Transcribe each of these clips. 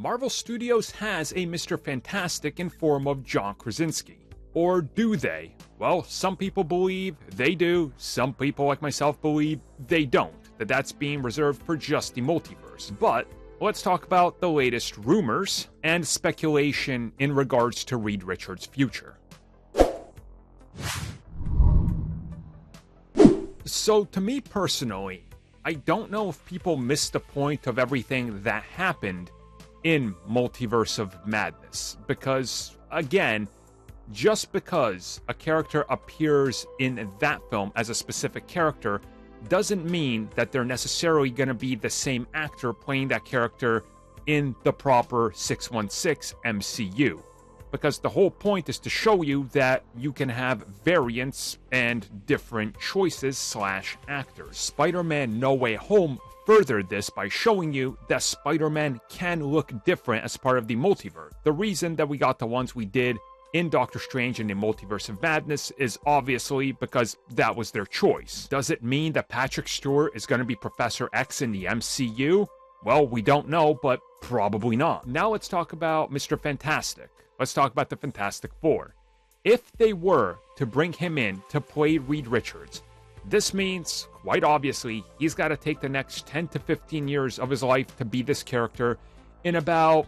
Marvel Studios has a Mr. Fantastic in form of John Krasinski. Or do they? Well, some people believe they do, some people like myself believe they don't, that's being reserved for just the multiverse. But let's talk about the latest rumors and speculation in regards to Reed Richards' future. So to me personally, I don't know if people missed the point of everything that happened in Multiverse of Madness, because again, just because a character appears in that film as a specific character doesn't mean that they're necessarily going to be the same actor playing that character in the proper 616 MCU. Because the whole point is to show you that you can have variants and different choices / actors. Spider-Man No Way Home furthered this by showing you that Spider-Man can look different as part of the multiverse. The reason that we got the ones we did in Doctor Strange and the Multiverse of Madness is obviously because that was their choice. Does it mean that Patrick Stewart is going to be Professor X in the MCU? Well, we don't know, but probably not. Now let's talk about Mr. Fantastic. Let's talk about the Fantastic Four. If they were to bring him in to play Reed Richards, this means, quite obviously, he's got to take the next 10 to 15 years of his life to be this character in about,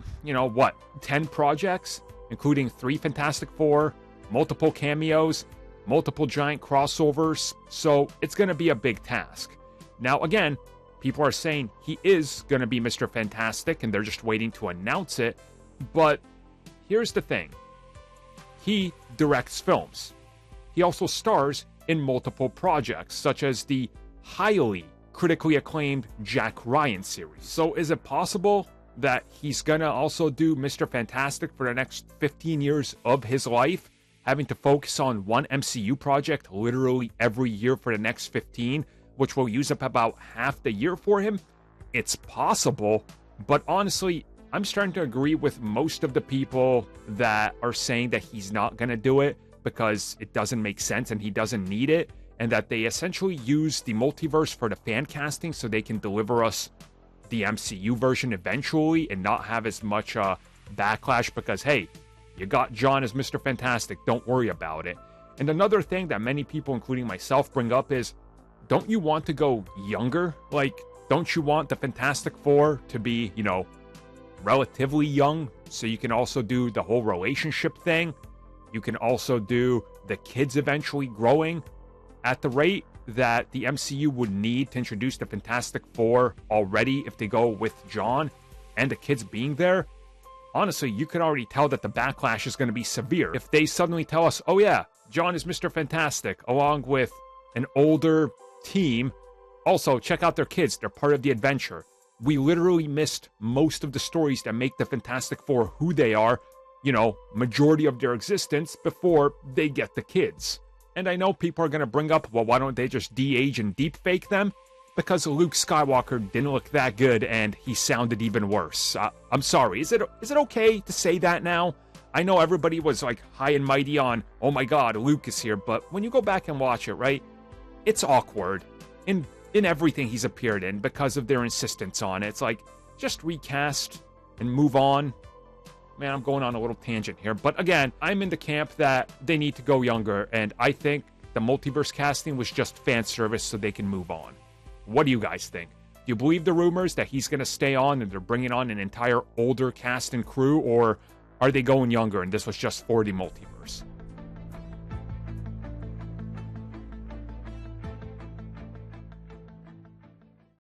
10 projects, including 3 Fantastic Four, multiple cameos, multiple giant crossovers, so it's going to be a big task. Now, again, people are saying he is going to be Mr. Fantastic, and they're just waiting to announce it, but here's the thing. He directs films. He also stars in multiple projects, such as the highly critically acclaimed Jack Ryan series. So is it possible that he's gonna also do Mr. Fantastic for the next 15 years of his life, having to focus on one MCU project literally every year for the next 15, which will use up about half the year for him? It's possible, but honestly, I'm starting to agree with most of the people that are saying that he's not gonna do it because it doesn't make sense and he doesn't need it, and that they essentially use the multiverse for the fan casting so they can deliver us the MCU version eventually and not have as much backlash because, hey, you got John as Mr. Fantastic, don't worry about it. And another thing that many people, including myself, bring up is, don't you want to go younger? Like, don't you want the Fantastic Four to be, relatively young so you can also do the whole relationship thing? You can also do the kids eventually growing at the rate that the MCU would need to introduce the Fantastic Four already if they go with John and the kids being there. Honestly, you can already tell that the backlash is going to be severe. If they suddenly tell us, oh yeah, John is Mr. Fantastic, along with an older team. Also, check out their kids. They're part of the adventure. We literally missed most of the stories that make the Fantastic Four who they are, majority of their existence before they get the kids. And I know people are going to bring up, well, why don't they just de-age and deepfake them? Because Luke Skywalker didn't look that good and he sounded even worse. I'm sorry, is it okay to say that now? I know everybody was like high and mighty on, oh my god, Luke is here, but when you go back and watch it, right, it's awkward in everything he's appeared in because of their insistence on it. It's like, just recast and move on. Man, I'm going on a little tangent here. But again, I'm in the camp that they need to go younger, and I think the multiverse casting was just fan service so they can move on. What do you guys think? Do you believe the rumors that he's going to stay on and they're bringing on an entire older cast and crew, or are they going younger and this was just for the multiverse?